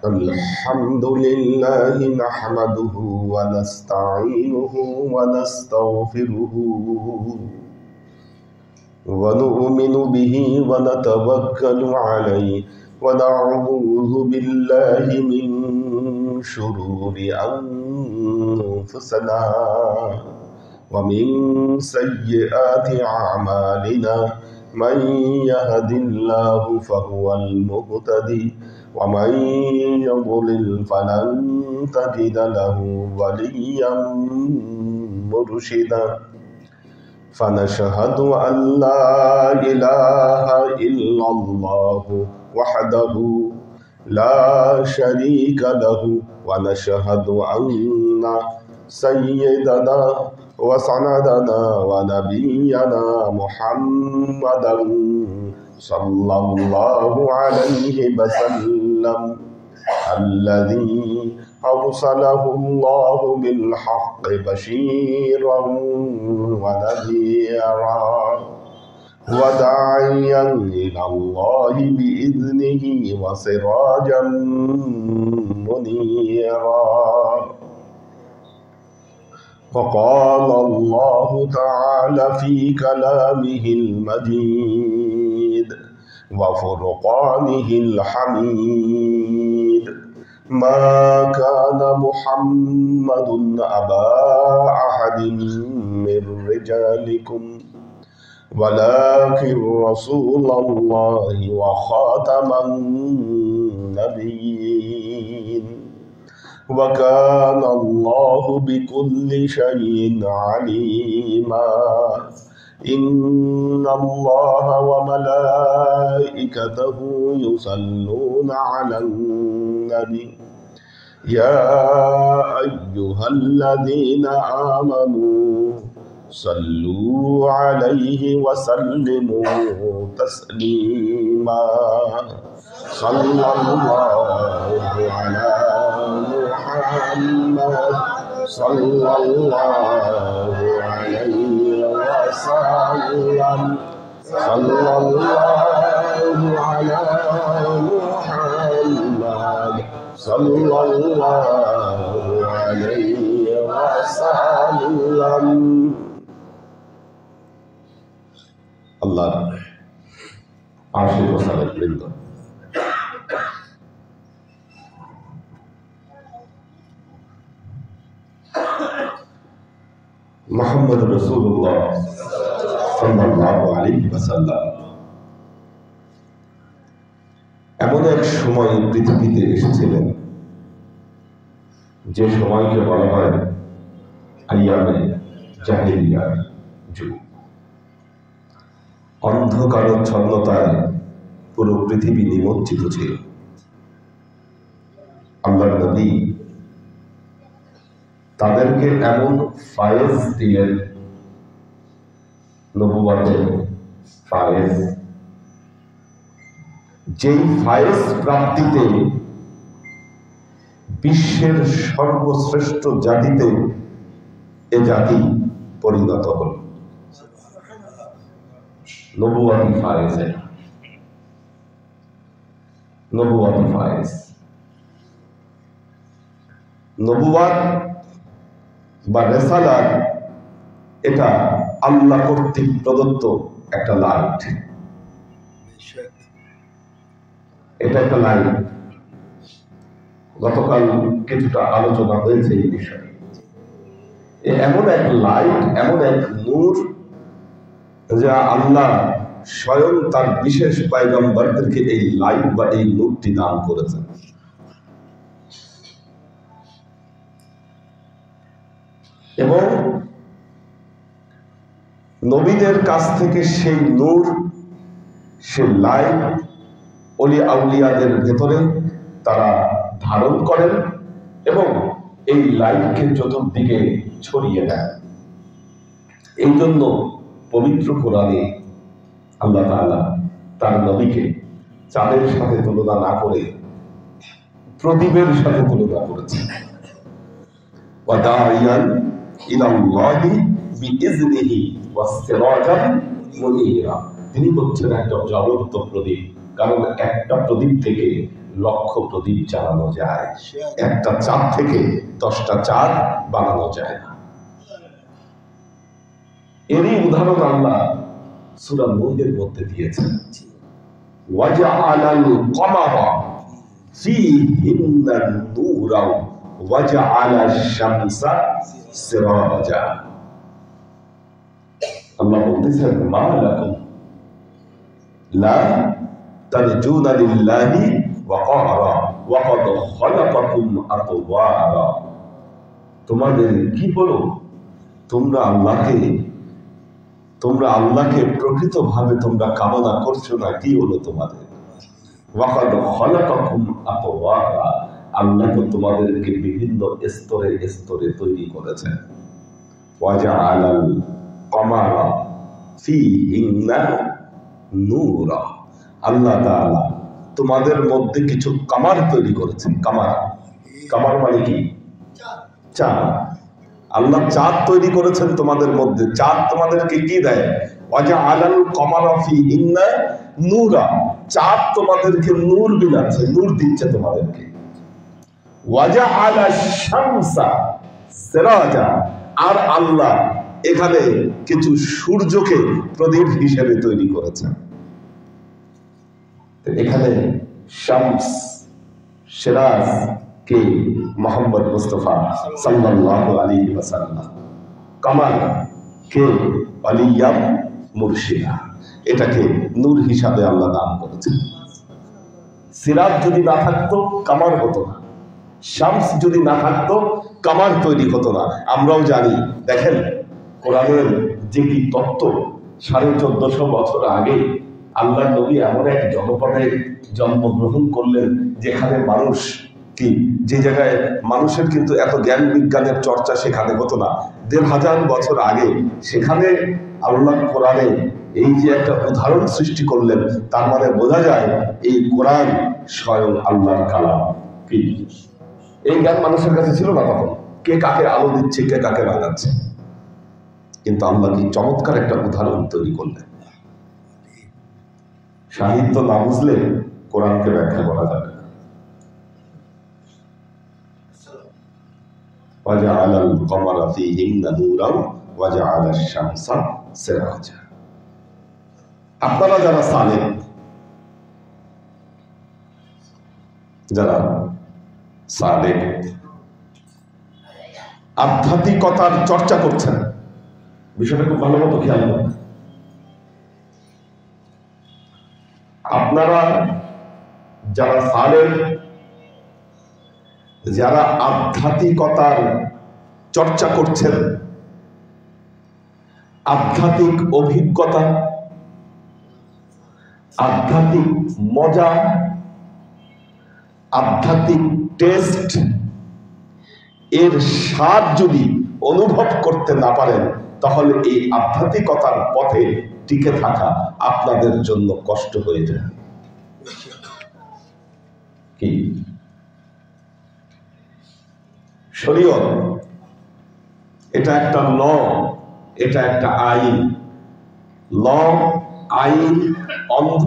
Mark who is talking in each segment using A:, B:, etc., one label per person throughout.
A: الحمد لله نحمده ونستعينه ونستغفره ونؤمن به ونتوكل عليه ونعوذ بالله من شرور أنفسنا ومن سيئات أعمالنا من يهد الله فهو المهتدي ومن يضلل فلن تجد له وليا مرشدا فنشهد أن لا إله إلا الله وحده لا شريك له ونشهد أن سيدنا وسندنا ونبينا محمدا صلى الله عليه وسلم الذي أرسله الله بالحق بشيرا ونذيرا وداعيا إلى الله بإذنه وسراجا منيرا وقال الله تعالى في كلامه المجيد وفرقانه الحميد ما كان محمد أبا أحد من رجالكم ولكن رسول الله وخاتم النبيين وكان الله بكل شيء عليما إن الله وملائكته يصلون على النبي يا أيها الذين آمنوا صلوا عليه وسلموا تسليما صلى الله على محمد صلى الله عليه وسلم صلى الله على محمد صلى الله عليه وسلم الله عاشق وسلم بلند محمد رسول الله صلى الله عليه وسلم এমন এক সময় পৃথিবীতে এসেছিলেন যে সময়কে বলা হয় আইয়ামে জাহেলিয়ার যুগ। অন্ধকারচ্ছন্নতায় পুরো পৃথিবী নিমজ্জিত ছিল। আল্লাহর নবী তাদেরকে এমন ফায়েজ দিলেন, নবুয়তের ফায়েজ, যেই ফায়েজ প্রাপ্তিতে বিশ্বের সর্বশ্রেষ্ঠ জাতিতে এ জাতি পরিণত হল। নবুয়তি ফায়েজে, নবুয়তি ফায়েজ, নবুয়ত বা রেসালাত এটা আল্লাহ কর্তৃক প্রদত্ত একটা লাইট। এটা একটা লাইট, গতকাল কিছুটা আলোচনা হয়েছে এই বিষয়ে। এমন এক লাইট, এমন এক নূর যা আল্লাহ স্বয়ং তার বিশেষ পয়গম্বরদেরকে এই লাইট বা এই নূরটি দান করেছেন। এবং নবীদের কাছ থেকে সেই নূর, সেই লাইট ওলি আউলিয়াদের ভেতরে তারা ধারণ করেন এবং এই লাইটকে চতুর্দিকে ছড়িয়ে দেন। এই জন্য পবিত্র কোরআনে আল্লাহ তাআলা তার নবীকে চাঁদের সাথে তুলনা না করে প্রদীপের সাথে তুলনা করেছেন। ওয়াদাইয়ান ইলাল্লাহি বিইজনিহি ওয়াসসিরাজান মুনীরা, তিনি হচ্ছেন একটা জ্বলন্ত প্রদীপ। কারণ একটা প্রদীপ থেকে লক্ষ প্রদীপ জ্বালানো যায়, একটা চাঁদ থেকে 10টা চাঁদ বানানো যায় না। এরই উদাহরণ আল্লাহ সূরা নূহের মধ্যে দিয়েছেন, ওয়াজআলাল কমারা ফীহিন্না নূরাও ওয়াজআলাশ শামসা সিরাজা। আল্লাহ বলতেছেন, মা লাকুম লা তারজুনা লিল্লাহি ওয়াকারা ওয়া ক্বাদ খালাকাকুম আতওয়ারা। তোমাদের কি বলো, তোমরা আল্লাহকে প্রকৃতভাবে তোমরা কামনা করছো না? কি হলো তোমাদের? ওয়া ক্বাদ খালাকাকুম আতওয়ারা, আল্লাহ তো তোমাদেরকে বিভিন্ন স্তরে স্তরে তৈরি করেছেন। ওয়াজআলাল কমারা ফীহিন্না নূরা, আল্লাহ তাআলা তোমাদের মধ্যে কিছু কামার তৈরি করেছেন। কামার মানে কি? চাঁদ। আল্লাহ চাঁদ তৈরি করেছেন তোমাদের মধ্যে। চাঁদ তোমাদেরকে কি দেয়? ওয়াজআলাল কমারা ফীহিন্না নূরা, চাঁদ তোমাদেরকে নূর বিলাচ্ছে, নূর দিচ্ছে তোমাদেরকে। ওয়াজআলাশ শামসা সিরাজা, আর আল্লাহ এখানে কিছু সূর্যকে প্রদীপ হিসেবে তৈরি করেছেন। এখানে শামস, সিরাজ কে? মুহাম্মদ মুস্তাফা সাল্লাল্লাহু আলাইহি ওয়াসাল্লাম। কামার কে? আলিয়াম মুর্শিদা। এটাকে নূর হিসাবে আল্লাহ নাম করেছেন। সিরাজ যদি না থাকতো কামার হতো না, শামস যদি না থাকতো কামার তৈরি হতো না। আমরাও জানি, দেখেন কোরআনের যে কি তত্ত্ব, 1450 বছর আগে আল্লাহ নবী এমন এক জনপদে জন্মগ্রহণ করলেন যেখানে মানুষ কি, যে জায়গায় মানুষের কিন্তু এত জ্ঞান বিজ্ঞানের চর্চা সেখানে হতো না। 1500 বছর আগে সেখানে আল্লাহ কোরআনে এই যে একটা উদাহরণ সৃষ্টি করলেন, তার মানে বোঝা যায় এই কোরআন স্বয়ং আল্লাহর কালাম। কি এই জ্ঞান মানুষের কাছে ছিল না তখন, কে কাকে আলো দিচ্ছে, কে কাকে বানাচ্ছে। কিন্তু আল্লাহ কি চমৎকার একটা উদাহরণ তৈরি করলেন। সাহিত্য না বুঝলে কোরআনকে ব্যাখ্যা করা যাবে না। ওয়াজআলাল কমারা ফীহিন্না নূরাও ওয়াজআলাশ শামসা সিরাজা। আপনারা যারা সালেক, আধ্যাত্মিকতার চর্চা করছেন, বিষয়টা খুব ভালো মতো খেয়াল করুন। আপনারা যারা সালেক, যারা আধ্যাত্মিকতার চর্চা করছেন, আধ্যাত্মিক অভিজ্ঞতা, আধ্যাত্মিক মজা, আধ্যাত্মিক টেস্ট, এর স্বাদ যদি অনুভব করতে না পারেন, তাহলে এই আধ্যাত্মিকতার পথে টিকে থাকা আপনাদের জন্য কষ্ট হয়ে যায়। কি শরীয়ত, এটা একটা ল, এটা একটা আইন। ল, আইন, অন্ধ,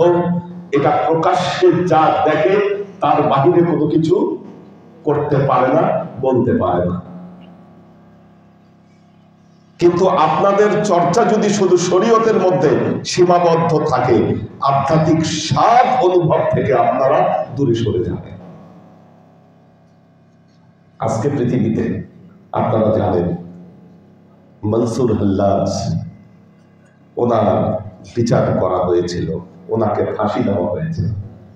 A: এটা প্রকাশ্যে যা দেখে তার বাহিরে কোনো কিছু করতে পারে না, বলতে পারে না। কিন্তু আপনাদের চর্চা যদি শুধু শরীয়তের মধ্যে সীমাবদ্ধ থাকে, আধ্যাত্মিক স্বাদ অনুভব থেকে আপনারা দূরে সরে যাবেন। আজকে পৃথিবীতে আপনারা জানেন মনসুর হাল্লাজ, ওনার বিচার করা হয়েছিল, ওনাকে ফাঁসি দেওয়া হয়েছিল।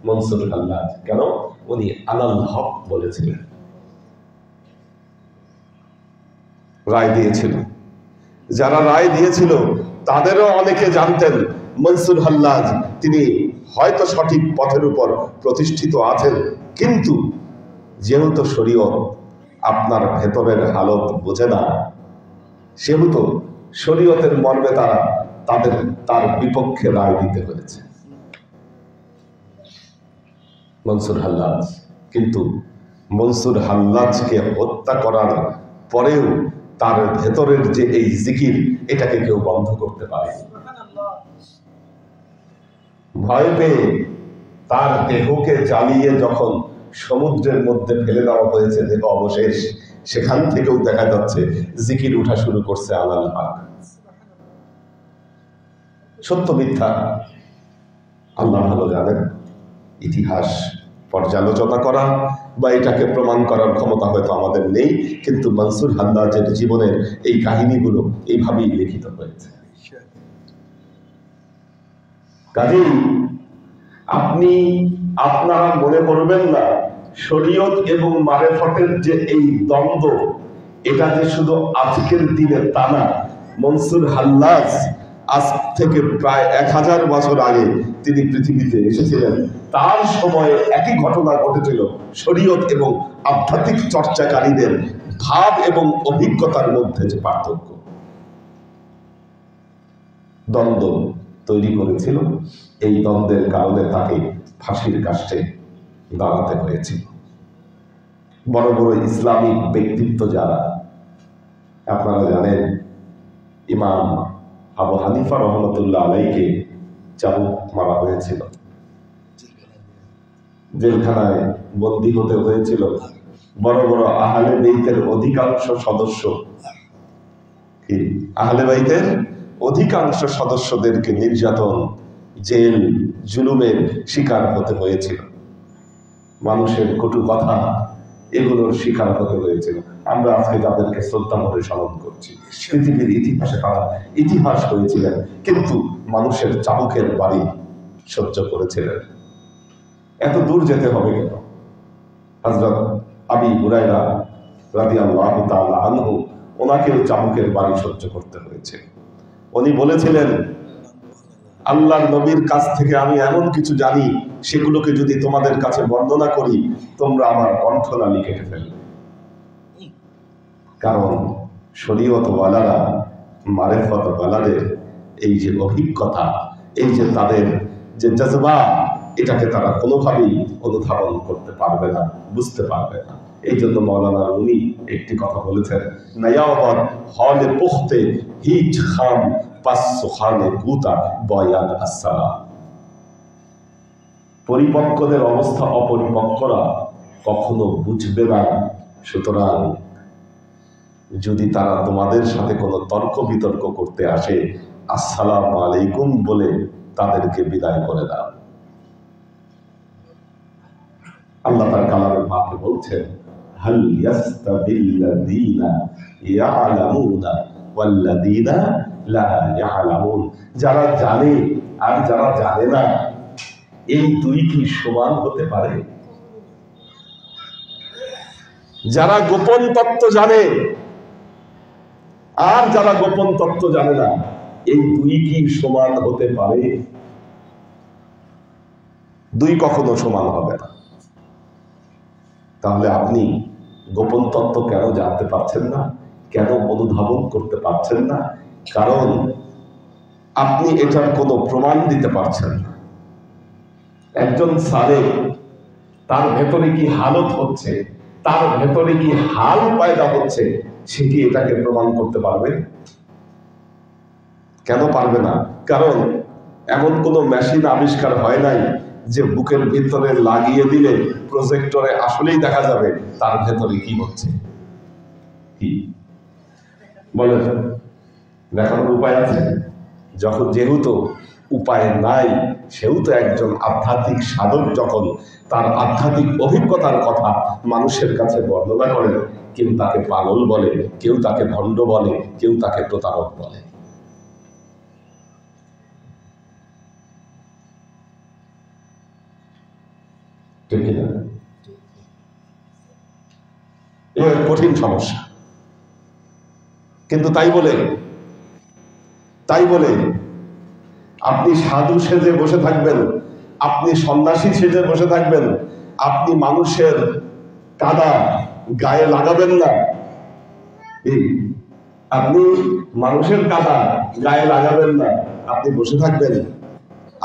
A: মনসুর হাল্লাজ কেন? উনি আলাল হক বলেছিলেন, রায় দিয়েছিল। যারা রায় দিয়েছিল তাদেরও অনেকে জানতেন মনসুর হাল্লাজ তিনি হয়তো সঠিক পথের উপর প্রতিষ্ঠিত আছেন, কিন্তু যেহেতু শরীয়ত আপনার ভেতরের হালত বোঝে না, সেহেতু শরীয়তের মর্মে তার বিপক্ষে রায় দিতে হয়েছে মনসুর হাল্লাজ। কিন্তু মনসুর হাল্লাজকে হত্যা করার পরেও তার ভেতরের যে এই জিকির, এটাকে কেউ বন্ধ করতে পারে। ভয় পেয়ে তার দেহকে জ্বালিয়ে যখন সমুদ্রের মধ্যে ফেলে দেওয়া হয়েছে দেহ অবশেষ, সেখান থেকেও দেখা যাচ্ছে জিকির উঠা শুরু করছে আলাল হক। সত্য মিথ্যা আল্লাহ ভালো জানেন। ইতিহাস পর্যালোচনা করা বা এটাকে প্রমাণ করার ক্ষমতা হয়তো আমাদের নেই, কিন্তু মনসুর হাদ্দাজের জীবনের এই কাহিনীগুলো এইভাবেই লিখিত হয়েছে। কাজেই আপনারা মনে করবেন না শরীয়ত এবং মারেফতের যে এই দ্বন্দ্ব, এটা যে শুধু আজকের দিনে তা না। মনসুর হাল্লাজ আজ থেকে প্রায় 1000 বছর আগে তিনি পৃথিবীতে এসেছিলেন, তার সময়ে একই ঘটনা ঘটেছিল। শরীয়ত এবং আধ্যাত্মিক চর্চাকারীদের ভাব এবং অভিজ্ঞতার মধ্যে যে পার্থক্য, দ্বন্দ্ব তৈরি করেছিল, এই দ্বন্দ্বের কারণে তাকে ফাঁসির কাষ্ঠে দাঁড়াতে হয়েছিল। বড় বড় ইসলামিক ব্যক্তিত্ব যারা, আপনারা জানেন ইমাম আবু হানিফা রহমতুল্লাহ আলাইকে চাবুক মারা হয়েছিল, জেলখানায় বন্দী হতে হয়েছিল। বড় বড় আহলে বাইতের অধিকাংশ সদস্য, আহলে বাইতের অধিকাংশ সদস্যদেরকে নির্যাতন, জেল, জুলুমের শিকার হতে হয়েছিল। মানুষের কটু কথা, এগুলোর শিকার হতে হয়েছিল। আমরা আজকে তাদেরকে শ্রদ্ধা করে স্মরণ করছি। পৃথিবীর ইতিহাসে তারা ইতিহাস হয়েছিলেন, কিন্তু মানুষের চাবুকের বাড়ি সহ্য করেছিলেন। এত দূর যেতে হবে কেন? হযরত আবী হুরায়রা রাদিয়াল্লাহু তাআলা আনহু, ওনাকেও চাবুকের বাড়ি সহ্য করতে হয়েছে। উনি বলেছিলেন, আল্লাহর নবীর কাছ থেকে আমি এমন কিছু জানি, সেগুলোকে যদি তোমাদের কাছে বর্ণনা করি, তোমরা আমার কণ্ঠনালী কেটে ফেলবে। কারণ শরীয়ত ওয়ালারা, মারেফত ওয়ালাদের এই যে অভিজ্ঞতা, এই যে তাদের যে জজবা, এটাকে তারা কোনোভাবেই অনুধাবন করতে পারবে না, বুঝতে পারবে না। এই জন্য মাওলানা রুমি একটি কথা বলেছেন, নয়াবত হলে পুখতে হিচ খাম পাস সুখানে কুতা বয়ান আসসালাম। পরিপক্কদের অবস্থা অপরিপক্করা কখনো বুঝবে না। সুতরাং যদি তারা তোমাদের সাথে কোনো তর্ক বিতর্ক করতে আসে, আসসালামু আলাইকুম বলে তাদেরকে বিদায় করে দাও। আল্লাহ তার কালামের পাকে বলছেন, হাল ইয়াস্তাবিল্লাযীনা ইয়ালামুনা ওয়াল্লাযীনা লা ইয়ালামুন। যারা জানে আর যারা জানে না, এই দুই কি সমান হতে পারে? যারা গোপন তত্ত্ব জানে আর যারা গোপন তত্ত্ব জানে না, এই দুই কি সমান হতে পারে? দুই কখনো সমান হবে না। তাহলে আপনি গোপন তত্ত্ব কেন জানতে পারছেন না, কেন অনুধাবন করতে পারছেন না? কারণ আপনি এটার কোনো প্রমাণ দিতে পারছেন না। একজন সালেক, তার ভেতরে কি হালত হচ্ছে, তার ভেতরে কি হাল পয়দা হচ্ছে, সে কি এটাকে প্রমাণ করতে পারবে? কেন পারবে না? কারণ এমন কোনো মেশিন আবিষ্কার হয় নাই যে বুকের ভিতরে লাগিয়ে দিলে প্রজেক্টরে আসলেই দেখা যাবে তার ভেতরে কি হচ্ছে। কি বলে দেখানোর উপায় আছে? যেহেতু উপায় নাই, সেহেতু একজন আধ্যাত্মিক সাধক যখন তার আধ্যাত্মিক অভিজ্ঞতার কথা মানুষের কাছে বর্ণনা করেন, কেউ তাকে পাগল বলে, কেউ তাকে ভণ্ড বলে, কেউ তাকে প্রতারক বলে। ঠিক কিনা? এর কঠিন সমস্যা। কিন্তু তাই বলে আপনি সাধু সেজে বসে থাকবেন, আপনি সন্ন্যাসী সেজে বসে থাকবেন, আপনি মানুষের কাদা গায়ে লাগাবেন না। আপনি মানুষের কাদা গায়ে লাগাবেন না, আপনি বসে থাকবেন,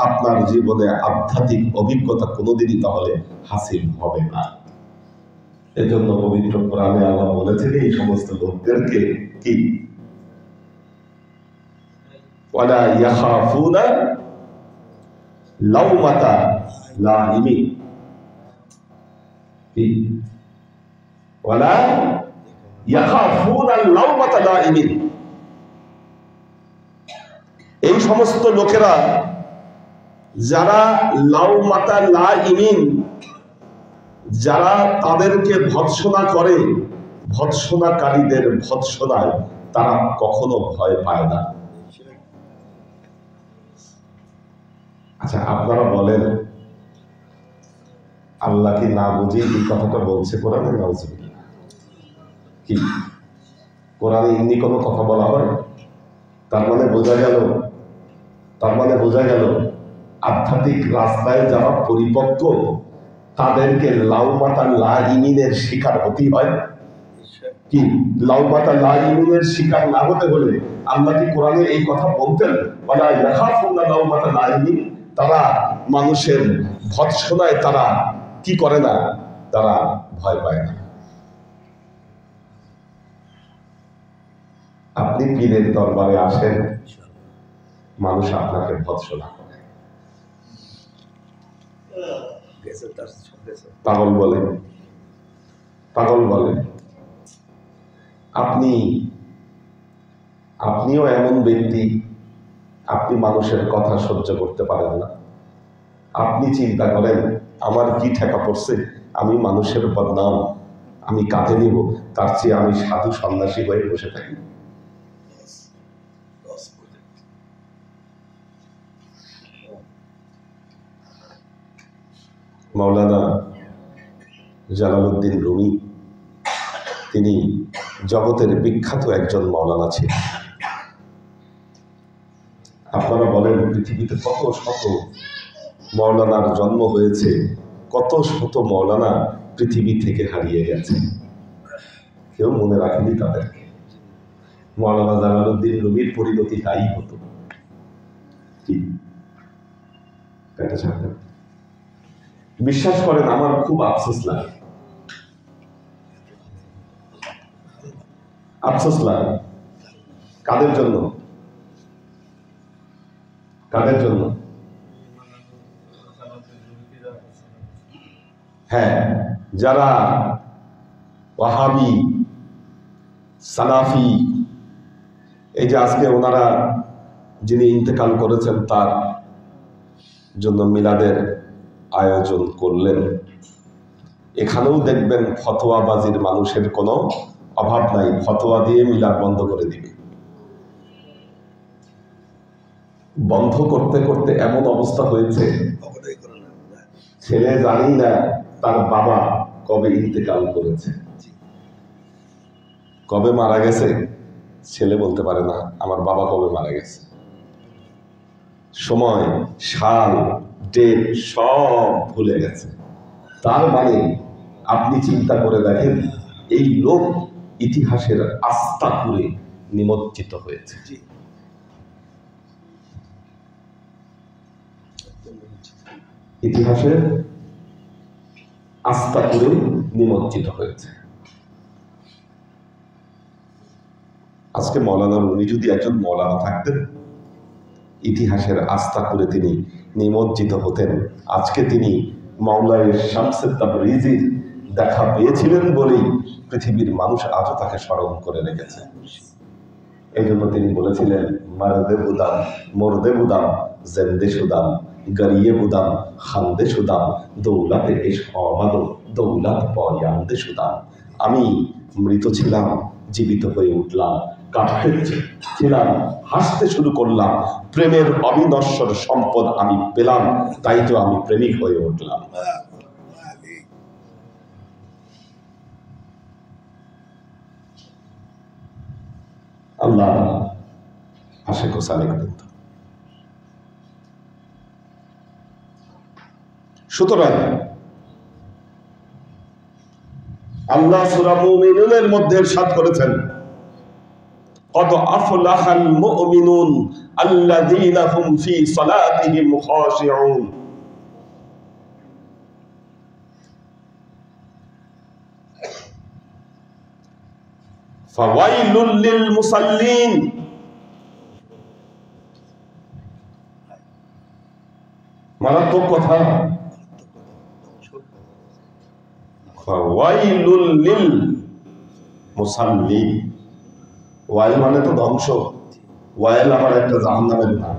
A: আপনার জীবনে আধ্যাত্মিক অভিজ্ঞতা কোনোদিনই তাহলে হাসিল হবে না। এজন্য পবিত্র কোরআনে আল্লাহ বলেছেন এই সমস্ত লোকদেরকে কি, ওয়ালা ইয়াখাফুনা লাউমাতা লাইমিন। ওয়ালা ইয়াখাফুনা লাওমাতা লাইমিন। এই সমস্ত লোকেরা যারা লাওমাতা লাইমিন, যারা তাদেরকে ভৎসনা করে, ভৎসনাকারীদের ভৎসনায় তারা কখনো ভয় পায় না। আচ্ছা, আপনারা বলেন, আল্লাহ কি না বুঝে এই কথাটা বলছে কোরআনে? নাউজুবিল্লাহ। কি কোরআনে এমনি কোনো কথা বলা হয়? তার মানে বোঝা গেল আধ্যাত্মিক রাস্তায় যারা পরিপক্ক তাদেরকে লাউমাতা লাইমিনের শিকার হতে হয়। কি লাউমাতা লাইমিনের শিকার না হতে হলে আল্লাহ কি কোরআনে এই কথা বলতেন? ওয়ালা ইয়াখাফুনা লাউমাতা লাইমিন। তারা মানুষের ভৎসনায় তারা কি করে না? তারা ভয় পায় না। আপনি পীরের দরবারে আসেন, মানুষ আপনাকে ভৎসনা করে, পাগল বলে। আপনিও এমন ব্যক্তি, আপনি মানুষের কথা সহ্য করতে পারেন না। আপনি চিন্তা করেন আমার কি ঠেকা পড়ছে, আমি মানুষের বদনাম আমি কাঁধে নিব, তার চেয়ে আমি সাধু সন্ন্যাসী হয়ে বসে থাকি। মাওলানা জালালউদ্দিন রুমি, তিনি জগতের বিখ্যাত একজন মাওলানা ছিলেন। আপনারা বলেন পৃথিবীতে কত শত মাওলানার জন্ম হয়েছে, কত শত মাওলানা পৃথিবী থেকে হারিয়ে গেছে, কেউ মনে রাখেনি তাদেরকে। মাওলানা জালালউদ্দিন রুমির পরিণতি তাই হতো। কি বিশ্বাস করেন, আমার খুব আফসোস লাগে। কাদের জন্য? হ্যাঁ, যারা ওয়াহাবি সালাফি, এই যে আজকে ওনারা যিনি ইন্তেকাল করেছেন তার জন্য মিলাদের আয়োজন করলেন, এখানেও দেখবেন ফতোয়াবাজির মানুষের কোনো অভাব নাই, ফতোয়া দিয়ে মিলাদ বন্ধ করে দিবে। বন্ধ করতে করতে এমন অবস্থা হয়েছে, ছেলে জানি না তার বাবা কবে ইন্তেকাল করেছে, কবে মারা গেছে, ছেলে বলতে পারে না আমার বাবা কবে মারা গেছে। সময়, সাল, ডেট সব ভুলে গেছে। তার মানে আপনি চিন্তা করে দেখেন, এই লোক ইতিহাসের আস্থা করে নিমজ্জিত হয়েছে। ইতিহাসের আস্থা করে নিমজ্জিত হয়েছে। আজকে মাওলানা রুমি যদি একজন মাওলানা থাকতেন, ইতিহাসের আস্থা করে তিনি নিমজ্জিত হতেন। আজকে তিনি মাওলায়ে শামসে তাবরিজির দেখা পেয়েছিলেন বলেই পৃথিবীর মানুষ আজও তাকে স্মরণ করে রেখেছে। এই জন্য তিনি বলেছিলেন, মারদে বুদাম, মরদে বুদাম, জেন্দে সুদাম, গরিয়ে বুদাম, খান্দে সুদাম, দৌলাতে এস অবাদ, দৌলাত পয়ান্দে সুদাম। আমি মৃত ছিলাম, জীবিত হয়ে উঠলাম, কাঁদতে ছিলাম, হাসতে শুরু করলাম, প্রেমের অবিনশ্বর সম্পদ আমি পেলাম, তাই তো আমি প্রেমিক হয়ে উঠলাম। আল্লাহ আশেক ও সালেক বৃন্দ। সুতরাং আল্লাহ সূরা মুমিনুনের মধ্যে ইরশাদ করেছেন, قد أفلح المؤمنون الذين هم في صلاتهم خاشعون। فويل للمصلين। মারাত্মক কথা। ওয়াইলুল লিল মুসাল্লিন। ওয়াইল মানে তো ধ্বংস। ওয়াইল আবার একটা জাহান্নামের নাম।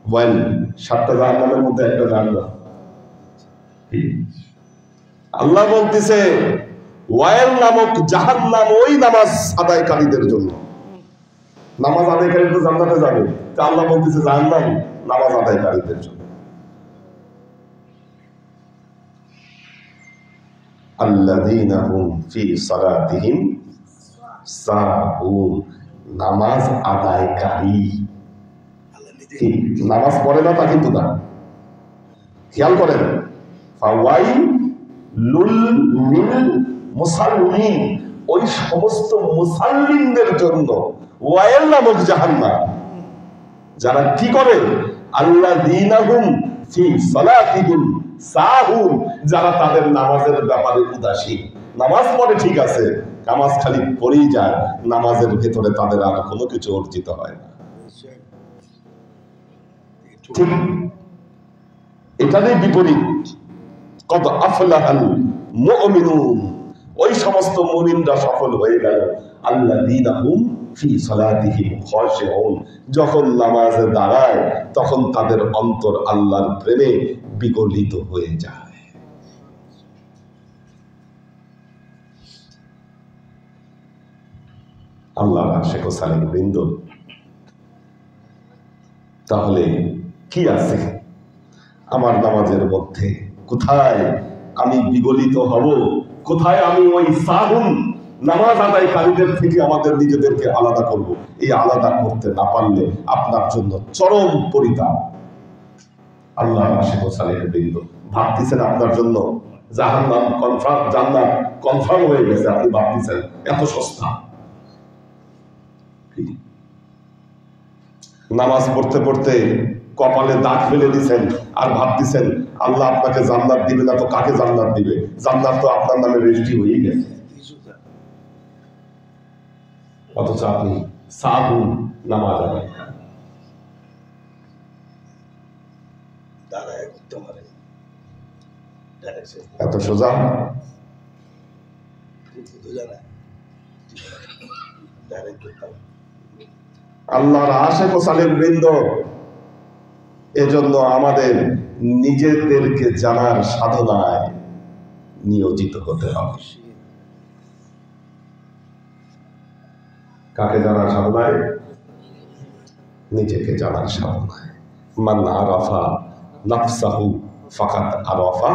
A: ওয়াইল 7টা জাহান্নামের মধ্যে একটা জাহান্নাম। আল্লাহ বলতেছে ওয়াইল নামক জাহান্নাম ওই নামাজ আদায়কারীদের জন্য। নামাজ আদায়কারী তো জান্নাতে যাবে, তা আল্লাহ বলতেছে জাহান্নাম নামাজ আদায়কারীদের জন্য। আল্লাযীনা হুম ফি সালাতিহিম সাহুন। নামাজ আদায়কারী, নামাজ পড়ে না তা কিন্তু না। খেয়াল করেন, ফাওয়াইলুল লিল মুসাল্লিন, ওই সমস্ত মুসাল্লিনদের জন্য ওয়াইল নামক জাহান্নাম। যারা কি করে? আল্লাযীনা হুম ফি সালাতিহিম সাহুন, যারা তাদের নামাজের ব্যাপারে উদাসীন। নামাজ পড়ে ঠিক আছে, নামাজ খালি পড়েই যায়, নামাজের ভেতরে তাদের আর কোনো কিছু অর্জিত হয় না। ঠিক এটারই বিপরীত, কদ আফলাহাল মুমিনুন, ওই সমস্ত মুমিনরা সফল হয়ে গেল। আল্লাযীনা হুম ফি সালাতিহিম খাশিউন, যখন নামাজে দাঁড়ায় তখন তাদের অন্তর আল্লাহর প্রেমে বিগলিত হয়ে যায়। আল্লাহর আশিক ও সালিক বৃন্দ, তাহলে কি আছে আমার নামাজের মধ্যে? কোথায় আমি বিগলিত হব? কোথায় আমি ওই সাহুন নামাজ আদায়কারীদের থেকে আমাদের নিজেদেরকে আলাদা করব? এই আলাদা করতে না পারলে আপনার জন্য চরম পরিতাপ। আল্লাহর আশিক ও সালিক বৃন্দ, ভাবতেছেন আপনার জন্য জাহান্নাম কনফার্ম, জান্নাত কনফার্ম হয়ে গেছে, আপনি ভাবতেছেন এত সস্তা। নামাজ পড়তে পড়তে কপালে দাগ ফেলে দিচ্ছেন আর ভাবতেছেন আল্লাহ আপনাকে জান্নাত দিবে না তো কাকে জান্নাত দিবে? জান্নাত তো আপনার নামে রেজিস্ট্রি হয়ে গেছে, অথচ আপনি সাহুন নামাজ আদায় এত সোজা? আল্লাহর আশিক ও সালিক বৃন্দ, এজন্য আমাদের নিজেদেরকে জানার সাধনায় নিয়োজিত হতে হবে। কাকে জানার সাধনায়? নিজেকে জানার সাধনায়। মান আরাফা নাফসাহু ফাকাদ আরাফা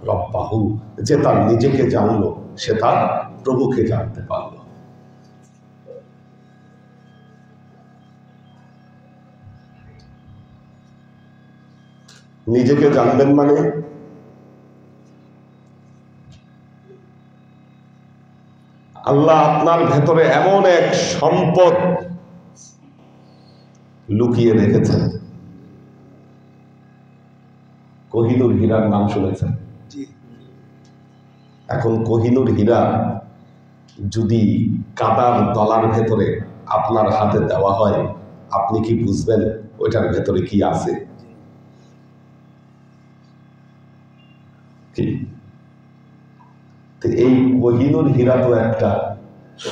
A: রাব্বাহু, যে তার নিজেকে জানলো সে তার প্রভুকে জানতে পারলো। নিজেকে জানবেন মানে আল্লাহ আপনার ভেতরে এমন এক সম্পদ লুকিয়ে রেখেছেন। কোহিনূর হীরার নাম শুনেছেন? এখন কোহিনূর হীরা যদি কাদার দলার ভেতরে আপনার হাতে দেওয়া হয়, আপনি কি বুঝবেন ওইটার ভেতরে কি আছে? এই কোহিনূর হীরা তো একটা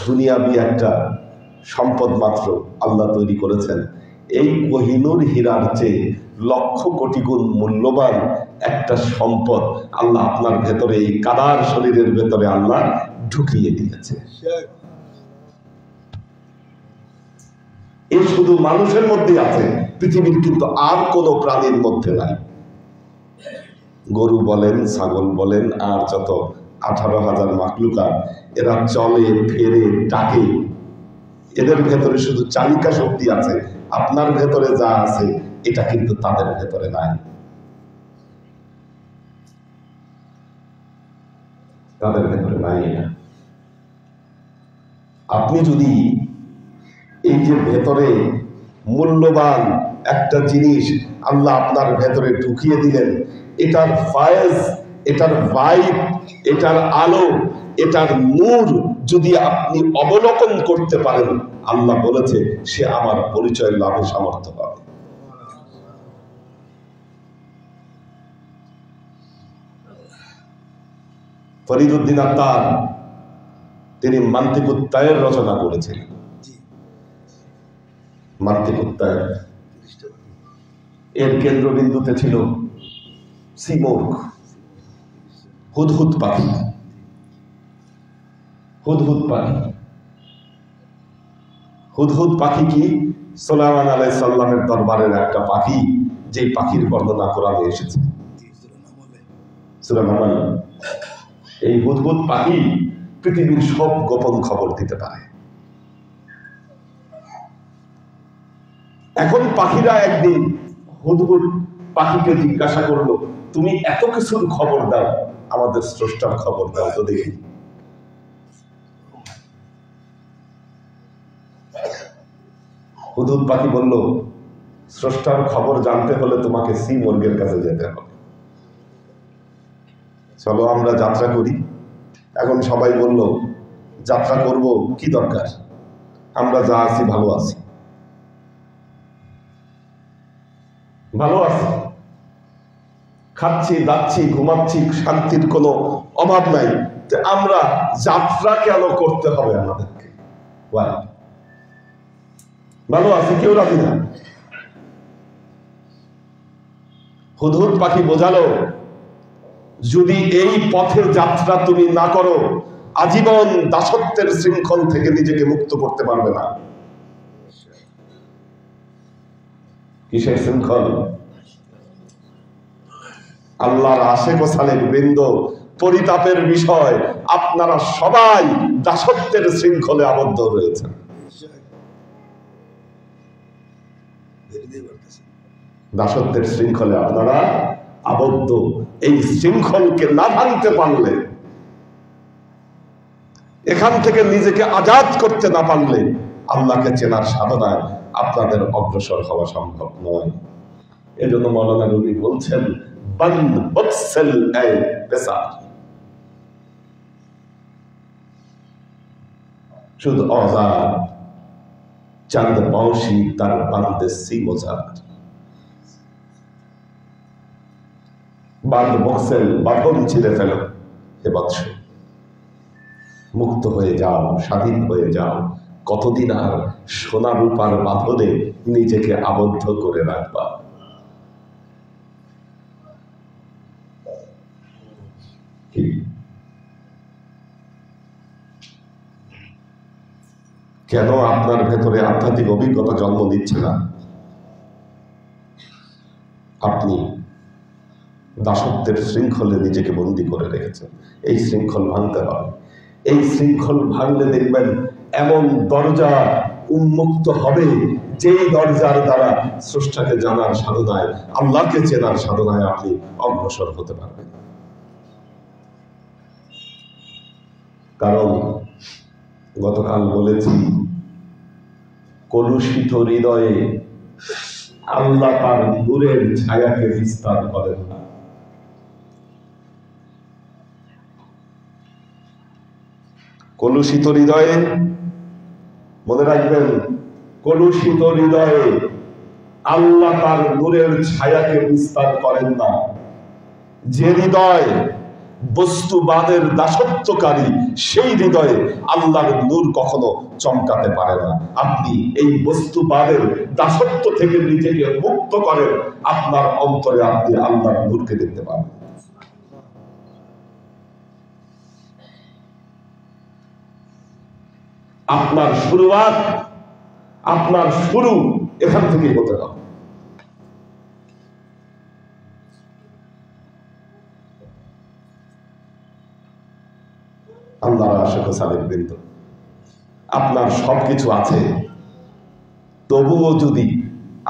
A: দুনিয়াবি একটা সম্পদ মাত্র আল্লাহ তৈরি করেছেন। এই কোহিনূর হীরার চেয়ে লক্ষ কোটি গুণ মূল্যবান একটা সম্পদ আল্লাহ আপনার ভেতরে, এই কাদার শরীরের ভেতরে আল্লাহ ঢুকিয়ে দিয়েছে। এই শুধু মানুষের মধ্যে আছে, পৃথিবীর কিন্তু আর কোনো প্রাণীর মধ্যে নাই। গরু বলেন, ছাগল বলেন, আর যত 18,000 মাখলুকাত, এরা চলে ফেরে ডাকে, এদের ভেতরে শুধু চালিকা শক্তি আছে। আপনার ভেতরে যা আছে এটা কিন্তু তাদের ভেতরে নাই, তাদের ভেতরে নাই এটা। আপনি যদি এই যে ভেতরে মূল্যবান একটা জিনিস আল্লাহ আপনার ভেতরে ঢুকিয়ে দিলেন, এটার ফায়েজ, এটার ভাইব, এটার আলো, এটার নূর যদি আপনি অবলোকন করতে পারেন, আল্লাহ বলেছে সে আমার পরিচয় লাভে সামর্থ্য পাবে। ফরিদউদ্দিন আত্তার তিনি মান্তিকুত্তায়ের রচনা করেছিলেন। মান্তিকুত্তায় এর কেন্দ্রবিন্দুতে ছিল সিমোর্গ, হুদহুদ পাখি। হুদহুদ পাখি, হুদহুদ পাখি কি? সুলাইমান আলাইহিস সালামের দরবারের একটা পাখি, যে পাখির বর্ণনা কোরআনে এসেছে। সূরা নামল। এই হুদহুদ পাখি পৃথিবীর সব গোপন খবর দিতে পারে। এখন পাখিরা একদিন হুদহুদ পাখিকে জিজ্ঞাসা করলো, তুমি এত কিছুর খবর দাও, আমাদের স্রষ্টার খবর দাও তো দেখি। হুদহুদ পাখি বলল, স্রষ্টার খবর জানতে হলে তোমাকে সি মর্গের কাছে যেতে হবে, চলো আমরা যাত্রা করি। এখন সবাই বলল, যাত্রা করব, কি দরকার, আমরা যা আছি ভালো আছি, ভালো আছি, খাচ্ছি, দাচ্ছি, ঘুমাচ্ছি, শান্তির কোনো অভাব নাই, আমরা যাত্রা কেন করতে হবে আমাদেরকে? ভালো আছি, কেউ রাজি না। হুদহুদ পাখি বোঝালো, যদি এই পথে যাত্রা তুমি না করো, আজীবন দাসত্বের শৃঙ্খল থেকে নিজেকে মুক্ত করতে পারবে না। কিসের শৃঙ্খল? আল্লাহর আশেক ও সালেক বৃন্দ, পরিতাপের বিষয়, আপনারা সবাই দাসত্বের শৃঙ্খলে আবদ্ধ রয়েছেন। দাসত্বের শৃঙ্খলে আপনারা আবদ্ধ। এই শৃঙ্খলকে না ভাঙতে পারলে, এখান থেকে নিজেকে আজাদ করতে না পারলে, আল্লাহকে চেনার সাধনায় আপনাদের অগ্রসর হওয়া সম্ভব নয়। এজন্য মাওলানা রুমি বলছেন, বন্দ বক্সেল এ বেসার, শুধু আজাদ চাঁদ বাউসি তার বান্দে সি মোজার। বান্দ বক্সেল, বাঁধন ছিঁড়ে ফেলো হে বৎস, মুক্ত হয়ে যাও, স্বাধীন হয়ে যাও। কতদিন আর সোনা রূপার বাঁধনে নিজেকে আবদ্ধ করে রাখবা? কেন আপনার ভেতরে আধ্যাত্মিক অভিজ্ঞতা জন্ম নিচ্ছে না? আপনি দাসত্বের শৃঙ্খলে নিজেকে বন্দী করে রেখেছেন। এই শৃঙ্খল ভাঙতে হবে। এই শৃঙ্খল ভাঙলে দেখবেন এমন দরজা উন্মুক্ত হবে, যেই দরজার দ্বারা স্রষ্টাকে জানার সাধনায়, আল্লাহকে চেনার সাধনায় আপনি অগ্রসর হতে পারবেন। কারণ গতকাল বলেছি, কলুষিত হৃদয়ে আল্লাহ তার নূরের ছায়াকে বিস্তার করেন না। কলুষিত হৃদয়ে, মনে রাখবেন, কলুষিত হৃদয়ে আল্লাহ তার নূরের ছায়াকে বিস্তার করেন না। যে হৃদয় বস্তুবাদের দাসত্বকারী, সেই হৃদয়ে আল্লাহর নূর কখনো চমকাতে পারে না। আপনি এই বস্তুবাদের দাসত্ব থেকে নিজেকে মুক্ত করেন, আপনার অন্তরে আপনি আল্লাহর নূরকে দেখতে পাবেন। আপনার শুরুয়াত, আপনার শুরু এখান থেকে হতে হবে। আল্লাহর আশিক ও সালেক বৃন্দ, আপনার সবকিছু আছে, তবুও যদি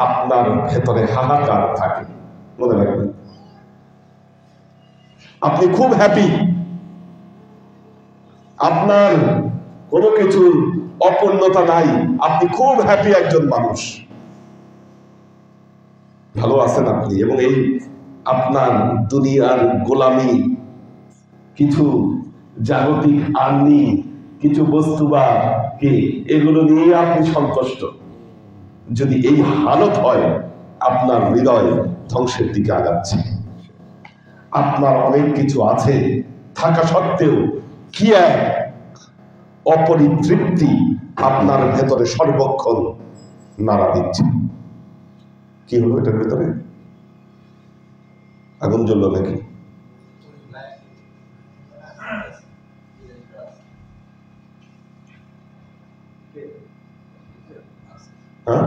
A: আপনার ভেতরে হাহাকার থাকে, মনে রাখবেন আপনি খুব হ্যাপি, আপনার কোনো কিছু অপূর্ণতা নাই, আপনি খুব হ্যাপি একজন মানুষ, ভালো আছেন আপনি, এবং এই আপনার দুনিয়ার গোলামি, কিছু জাগতিক আর্নি, কিছু বস্তু বা কি, এগুলো নিয়ে আপনি সন্তুষ্ট। যদি এই হালত হয়, আপনার হৃদয় ধ্বংসের দিকে আগাচ্ছে। আপনার অনেক কিছু আছে, থাকা সত্ত্বেও কি এক অপরিতৃপ্তি আপনার ভেতরে সর্বক্ষণ নাড়া দিচ্ছে। কি হলো এটার ভেতরে? আগুন জ্বললো নাকি? হ্যাঁ,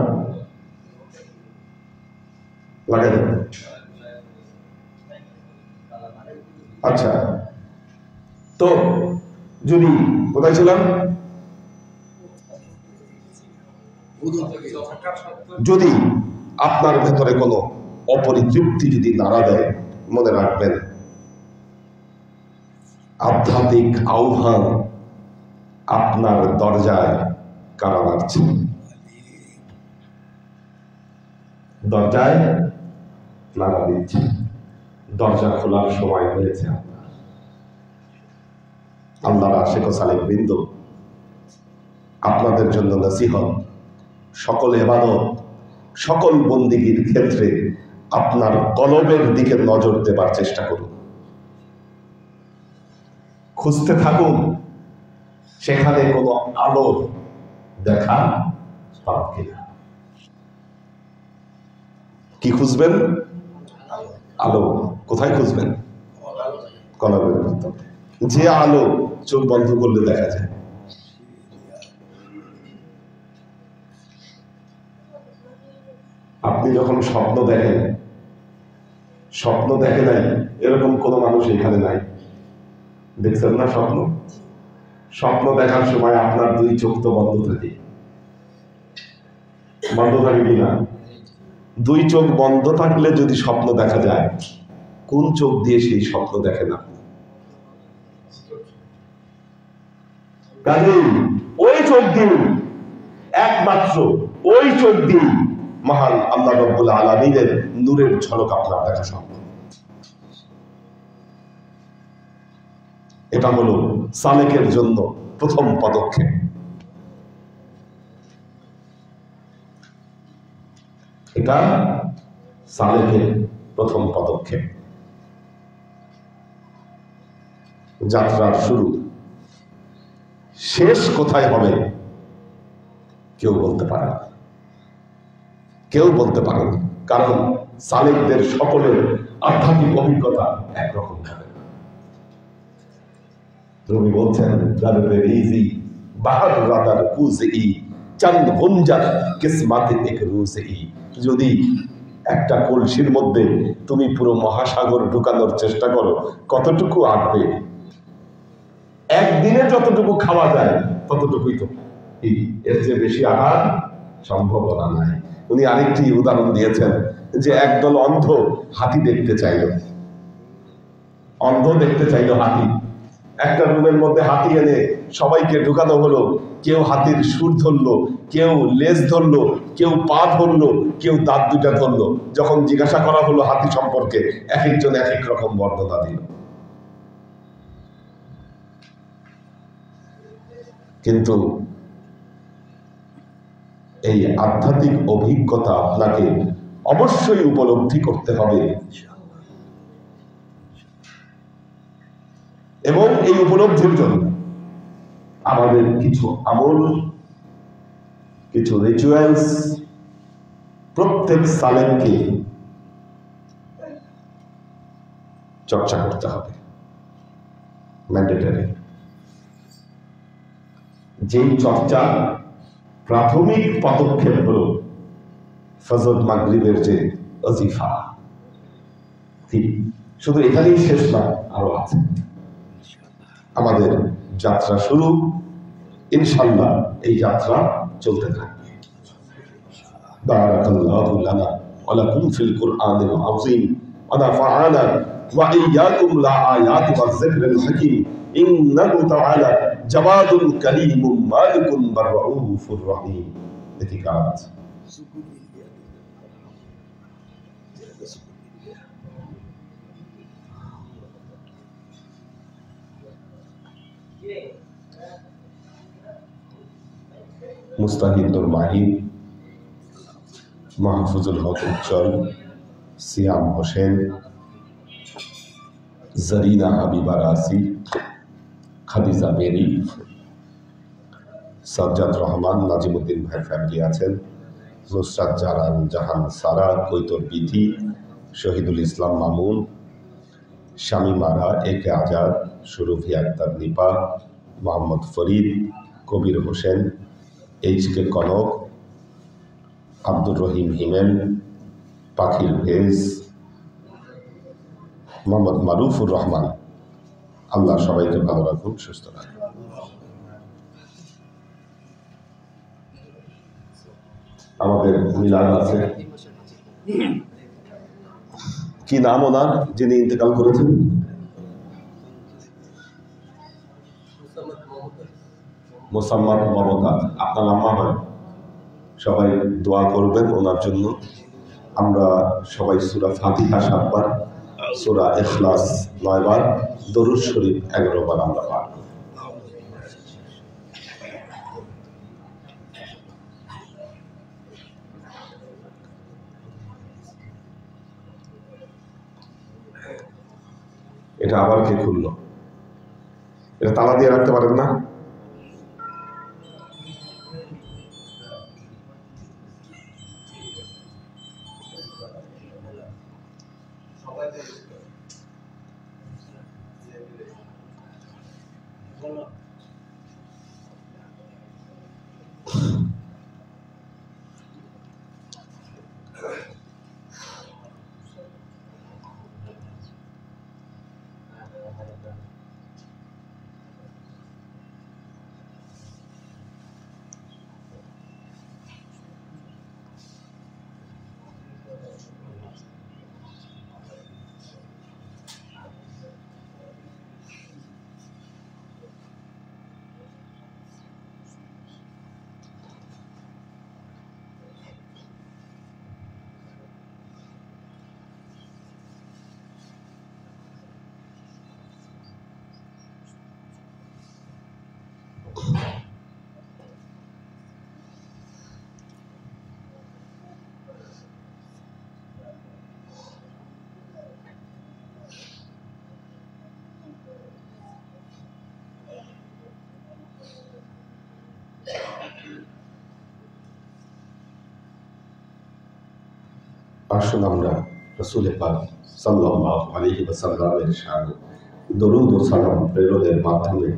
A: লাগাই দেব। আচ্ছা, তো যদি কোথায় ছিলাম? যদি আপনার ভেতরে কোনো অপরিতৃপ্তি যদি নাড়া দেয়, মনে রাখবেন আধ্যাত্মিক আহ্বান আপনার দরজায় কারা নাড়ছে। দরজায় নাড়া দিচ্ছে। দরজা খোলার সময় হয়েছে। আল্লাহর আশিক ও সালেক বৃন্দ, আপনাদের জন্য নসিহত, সকল ইবাদত, সকল বন্দিগির ক্ষেত্রে আপনার কলবের দিকে নজর দেবার চেষ্টা করুন। খুঁজতে থাকুন সেখানে কোনো আলো দেখা পান কিনা। কি খুঁজবেন? আলো। কোথায় খুঁজবেন? কলবের ভিতর। যে আলো চোখ বন্ধ করলে দেখা যায়। আপনি যখন স্বপ্ন দেখেন, স্বপ্ন দেখে নাই এরকম কোনো মানুষ এখানে নাই। দেখছেন না স্বপ্ন? স্বপ্ন দেখার সময় আপনার দুই চোখ তো বন্ধ থাকে। বন্ধ থাকে কিনা? দুই চোখ বন্ধ থাকলে যদি স্বপ্ন দেখা যায়, কোন চোখ দিয়ে সেই স্বপ্ন দেখে না? কাজেই ওই চোখ দিয়ে, একমাত্র ওই চোখ দিয়ে মহান আল্লাহ রাব্বুল আলামিনের নূরের ঝলক আপনার দেখা সম্ভব। এটা হলো সালেকের জন্য প্রথম পদক্ষেপ। এটা সালেকের প্রথম পদক্ষেপ। যাত্রার শুরু। শেষ কোথায় হবে কেউ বলতে পারে না। কেউ বলতে পারে না, কারণ সালেকদের সকলের আধ্যাত্মিক অভিজ্ঞতা একরকম হবে না। রবি বলছেন, যদি একটা কলসির মধ্যে তুমি পুরো মহাসাগর ঢুকানোর চেষ্টা করো, কতটুকু আটবে? একদিনে যতটুকু খাওয়া যায় ততটুকুই তো, এর চেয়ে বেশি আহার সম্ভাবনা নাই। উনি আরেকটি উদাহরণ দিয়েছেন যে একদল অন্ধ হাতি দেখতে চাইল। অন্ধ দেখতে চাইল হাতি। একটা রুমের মধ্যে হাতি এনে সবাইকে ঢুকানো হলো। কেউ হাতির সুর ধরলো, কেউ লেজ ধরলো, কেউ পা ধরলো, কেউ দাঁত দুটা ধরলো। যখন জিজ্ঞাসা করা হলো হাতি সম্পর্কে, এক একজন এক এক রকম বর্ণনা দিল। কিন্তু এই আধ্যাত্মিক অভিজ্ঞতা আপনাকে অবশ্যই উপলব্ধি করতে হবে, এবং এই উপলব্ধির জন্য আমাদের কিছু আমল, কিছু রিচুয়ালস প্রত্যেক সালেককে চর্চা করতে হবে, ম্যান্ডেটরি। যেই চর্চা প্রাথমিক পদক্ষেপ হলো ফজর মাগরিবের যে ওয়াজিফা, শুধু এখানেই শেষ না, আরো আছে। আমাদের যাত্রা শুরু, ইনশাআল্লাহ এই যাত্রা চলতে থাকবে। বারাকাল্লাহু লানা ওয়া লাকুম ফিল কুরআনিল আযীম ওয়া নাফা'ানা ওয়া ইয়্যাকুম লা আয়াতি ওয়াজ যিকরিল হাকীম ইন্নাহু তাআলা জাওয়াদুল কারীমুম মালিকুন বাররাউফুর রহিম। এটি কাজ। মুস্তাহিদুর মাহিন, মাহফুজুল হক উজ্জ্বল, সিয়াম হোসেন, জরিনা হাবিবা রাসি, খাদিজা মেরি, সাজ্জাদ রহমান, নাজিমুদ্দিন ভাই ফ্যামিলি আছেন, নুসরাত জাহান সারা, কৈতর বিধি, শহীদুল ইসলাম মামুন, শামিমারা, একে আজাদ, সুরভি আক্তার নিপা, মোহাম্মদ ফরিদ, কবির হোসেন, এইচ.কে কনক, আব্দুর রহিম হিমেল, পাখির ভেজ, মোহাম্মদ মারুফুর রহমান। আল্লাহ সবাইকে ভালো রাখুন, সুস্থ রাখুন। আমাদের মিলাদ আছে, কি নাম ওনার যিনি ইন্তেকাল করেছেন? মোসাম্মদ মমতা। আপনার আম্মা হয়, সবাই দোয়া করবেন ওনার জন্য। আমরা সবাই সূরা ফাতিহা 7 বার, সূরা ইখলাস 9 বার, দরুদ শরীফ 11 বার আমরা পাঠ। এটা আবার কে খুললো? এটা তালা দিয়ে রাখতে পারেন না? আসুন আমরা রাসূল পাক সাল্লাল্লাহু আলাইহি ওয়াসাল্লামের শানে দরুদ ও সালাম প্রেরণের মাধ্যমে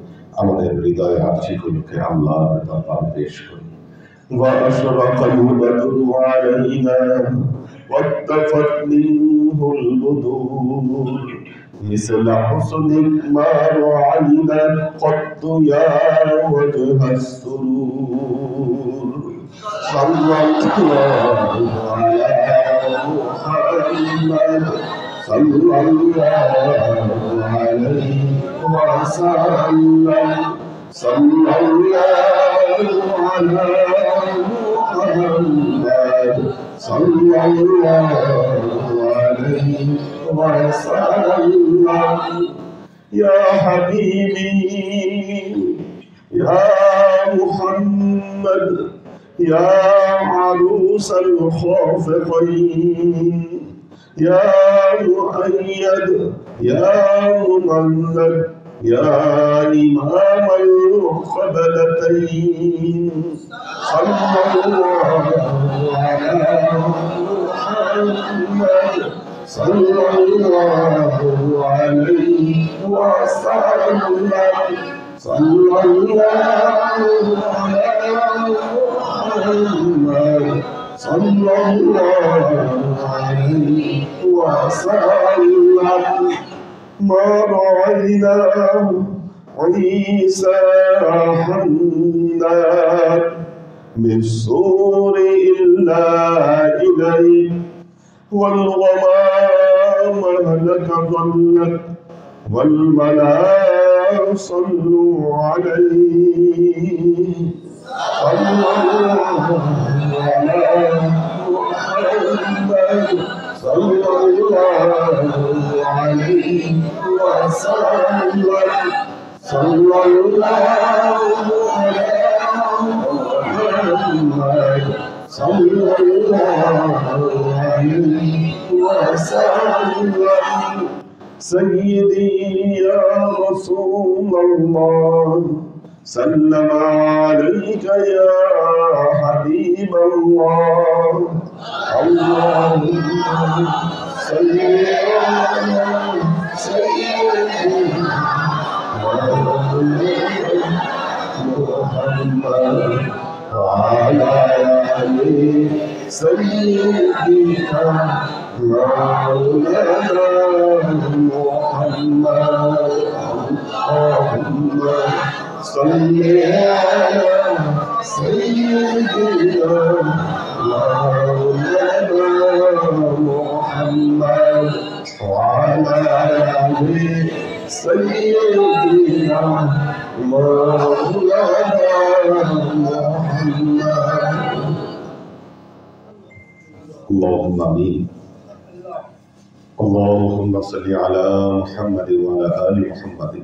A: আমাদের হৃদয়ের আশিগুলোকে আল্লাহর দরবারে পেশ করি। وأشرق البدر علينا واتفت منه البدور مثل حسنك ما رأينا قط يا وجه السرور صلى الله على محمد صلى الله عليه وسلم صلى الله على محمد صلى الله عليه وسلم يا حبيبي يا محمد يا عروس الخافقين يا مؤيد يا مملك يا إمام القبلتين صلى الله على محمد صلى الله عليه وسلم صلى الله على محمد صلى الله عليه وسلم ما رأينا عيسى حمدان من سور إلا إليه والغمام لك ظلت والملائكة صلوا عليه صلى الله على محمد صلى الله عليه وسلم صلى الله على محمد صلى الله عليه وسلم سيدي يا رسول الله سلم عليك يا حبيب الله اللهم صل على سيدنا محمد وعلى آل سيدنا مولانا محمد اللهم صل على سيدنا مولانا محمد وعلى آل سيدنا مولانا محمد اللهم آمين اللهم صل على محمد وعلى آل محمد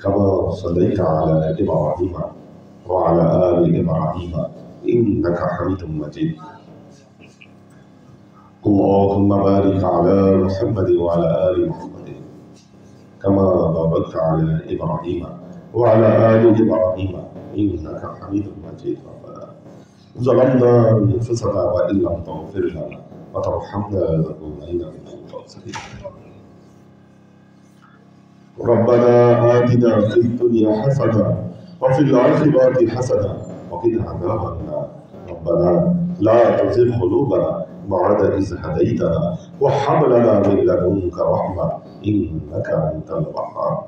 A: كما صليت على إبراهيم وعلى آل إبراهيم إنك حميد مجيد اللهم بارك على محمد وعلى آل محمد كما باركت على إبراهيم وعلى آل إبراهيم إنك حميد مجيد ربنا ظلمنا أنفسنا وإن لم تغفر لنا وترحمنا لنكونن من الخاسرين ربنا آتنا في الدنيا حسنة وفي الآخرة حسنة وقنا عذاب النار ربنا لا تزغ قلوبنا بعد إذ هديتنا وهب لنا من لدنك رحمة إنك أنت الوهاب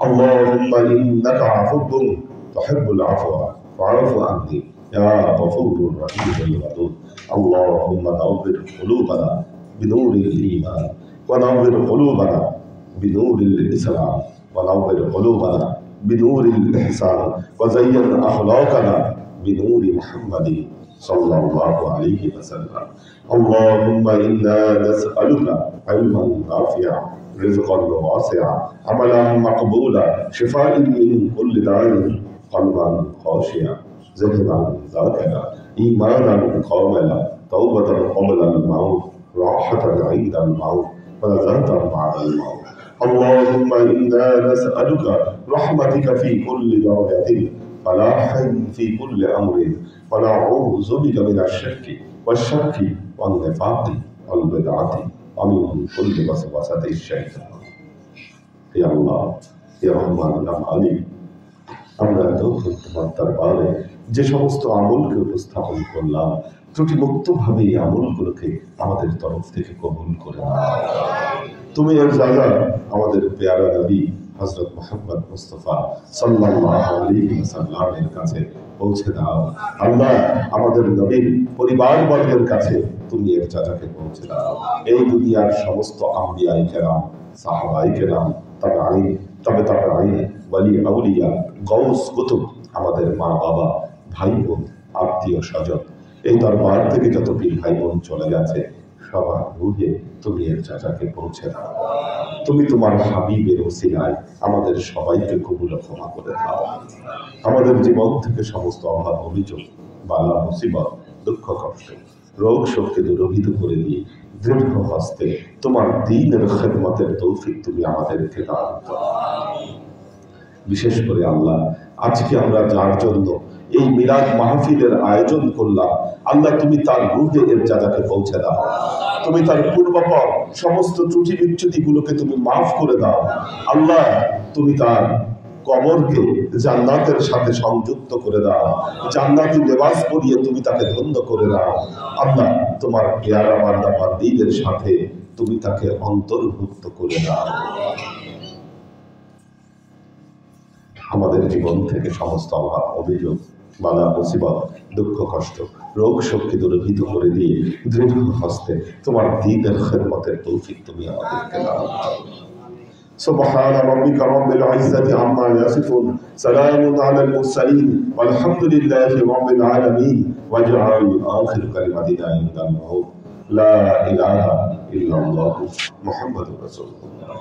A: اللهم إنك عفو تحب العفو فاعف عني يا غفور رحيم الودود اللهم نور قلوبنا بنور الإيمان ونور قلوبنا بنور الإسلام ونور قلوبنا بنور الإحسان وزين أخلاقنا بنور محمد صلى الله عليه وسلم اللهم إنا نسألك علما نافعا رزقا واسعا عملا مقبولا شفاء من كل داء قلبا خاشعا ذهنا ذاكرا إيمانا كاملا توبة قبل الموت راحة عند الموت ولذة بعد الموت اللهم إنا نسألك رحمتك في كل درجة فلاحا في كل أمر ونعوذ بك من الشرك والشك والنفاق والبدعة ومن كل وسوسة الشيطان يا الله يا رحمن يا مالك আমরা এতক্ষণ তোমার দরবারে যে সমস্ত আমলকে উপস্থাপন করলাম ত্রুটিমুক্তভাবে এই আমলগুলোকে আমাদের তরফ থেকে কবুল করে নাও তুমি এর জায়গা আমাদের পেয়ারা নবী হযরত মুহাম্মদ মুস্তাফা সাল্লাল্লাহু আলাইহি ওয়াসাল্লামের কাছে পৌঁছে দাও আল্লাহ আমাদের নবীর পরিবারবর্গের কাছে তুমি এর জায়গাকে পৌঁছে দাও এই দুনিয়ার সমস্ত আম্বিয়ায়ে কেরাম সাহাবায়ে কেরাম তবে ওয়ালি আউলিয়া গৌস কুতুব আমাদের মা বাবা ভাই বোন আত্মীয় স্বজন এই দরবার থেকে যত পীর ভাই বোন চলে গেছে সবার রূহে তুমি এর জায়গাকে পৌঁছে দাও তুমি তোমার হাবিবের ওসিলায় আমাদের সবাইকে কবুল ক্ষমা করে দাও আমাদের জীবন থেকে সমস্ত অভাব অভিযোগ বালা মুসিবত দুঃখ কষ্ট রোগ শোককে দূরভূত করে দিয়ে দৃঢ় হস্তে তোমার দ্বীনের খেদমতের তৌফিক তুমি আমাদেরকে দান করো বিশেষ করে আল্লাহ আজকে আমরা যার জন্য এই মিলাদ মাহফিলের আয়োজন করলাম আল্লাহ তুমি তার রূহে এর জায়গাকে পৌঁছে দাও তুমি তার পূর্বপর সমস্ত ত্রুটি বিচ্যুতি গুলোকে তুমি মাফ করে দাও আল্লাহ তুমি তার কবরকে জান্নাতের সাথে সংযুক্ত করে দাও জান্নাতি লেবাস পরিয়ে তুমি তাকে ধন্য করে দাও আল্লাহ তোমার পেয়ারা বান্দা বান্দীদের সাথে তুমি তাকে অন্তর্ভুক্ত করে দাও আমাদের জীবন থেকে সমস্ত অভাব অভিযোগ বালা মুসিবত দুঃখ কষ্ট রোগ শোককে দূরীভূত করে দিয়ে দৃঢ় হস্তে তোমার দ্বীনের খেদমতের তৌফিক তুমি আমাদেরকে দাও سبحان ربك رب العزة عما يصفون سلام على المرسلين والحمد لله رب العالمين واجعل آخر كلمتنا عند الموت لا إله إلا الله محمد رسول الله